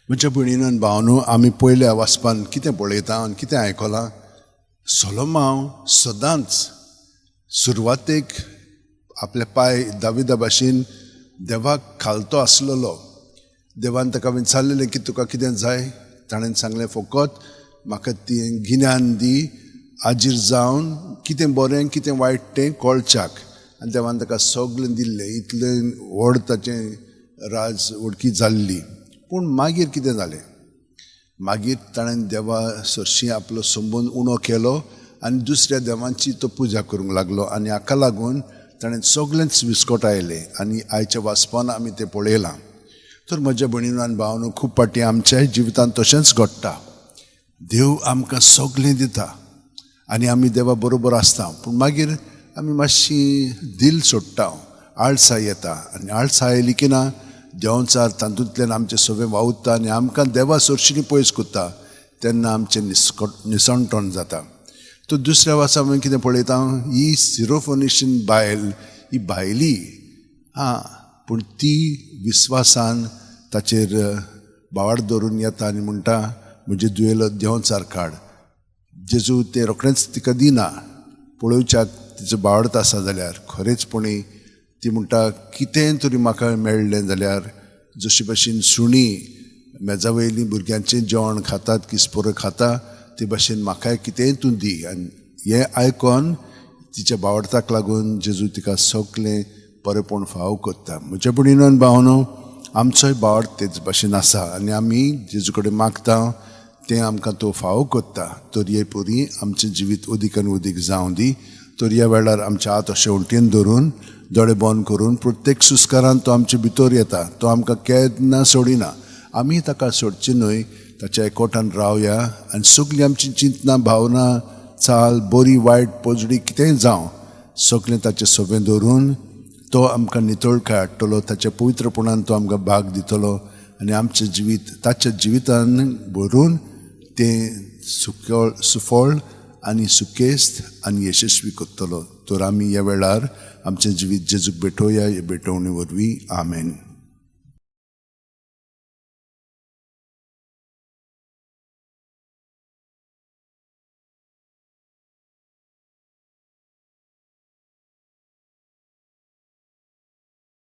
म्हज्या भयणीन भावनो आमी पयल्या वाचपान कितें पळयता आनी कितें आयकलां. सोलोमांव सदांच सुरवातेक आपले पांय दाविदा भाशेन देवाक घालतो आसलेलो. देवान ताका विचारलेलें की तुका कितें जाय. ताणें सांगलें फकत म्हाका ती गिन्यान दी, आजीर जावन कितें बरें कितें वायट तें कळच्याक. आनी देवान ताका सगळें दिल्लें. इतलें व्हड ताचें राज उडकी जाल्ली. पूण मागीर कितें जालें. मागीर ताणें देवा सरशी आपलो संबंद उणो केलो आनी दुसऱ्या देवांची तो पुजा करूंक लागलो. आनी हाका लागून ताणें सगळेंच विस्कोटायलें. आनी आयच्या वाचपान आमी तें पळयलां. तर म्हज्या भयणीनो आनी भावांनो, खूब पाटी आमच्या जिवितांत तशेंच घडटा. देव आमकां सगळें दिता आनी आमी देवा बरोबर आसता. पूण मागीर आमी मातशी दिल सोडटा, आळसाय येता. आनी आळसाय आयली की ना देंवचार तातूंतल्यान आमचें सगळें वावुरता आनी आमकां देवा सरशीनी पयस कोत्ता. तेन्ना आमचें निसणटण जाता. तो दुसऱ्या वासा आमी कितें पळयता, ही सिरोफोनिशियन बायल, ही भायली पूण ती विस्वासान ताचेर बावाड धरून येता आनी म्हणटा म्हजे दुयेलो देंवचार काड. जेजू तें रोखडेंच तिका दिना. पळोवच्याक तिचो बावडत आसा जाल्यार खरेंचपणी ती म्हणटा कितें तरी म्हाका मेळ्ळें जाल्यार, जशे भाशेन सुणी मेजावयलीं भुरग्यांचें जेवण खातात, किसपोरो खाता, ते भाशेन म्हाकाय कितेंय तूं दी. आनी हें आयकोन तिच्या बावडताक लागून जेजू तिका सगळें बरेंपण फाव करता. म्हज्या भयणीनो आनी भावनो, आमचोय बावड तेच भाशेन आसा आनी आमी जेजू कडेन मागता तें आमकां तो फाव करता. तर हे परी आमचें जिवीत उदीक आनी उदीक जावं दी. तर ह्या वेळार आमच्या हात अशें उलटेन धरून दोळे बंद करून प्रत्येक सुस्कारान तो आमचे भितर येता. तो आमकां केन्ना सोडिना. आमी ताका सोडची न्हय. ताच्या एकवटान रावया आनी सगळीं आमची चिंतना, भावना, चाल, बरी वायट पोजडी कितेंय जावं सगळें ताचें सोबें धरून तो आमकां नितळकाय हाडटलो. ताच्या पवित्रपणान तो आमकां भाग दितलो आनी आमचें जिवीत ताच्या जिवितान भरून तें सुफळ आनी सुकेस्त आनी यशस्वी करतलो. तर आमी ह्या वेळार आमचें जिवीत जेजूक भेटोवया. हे भेटोवणे वरवीं आमेन.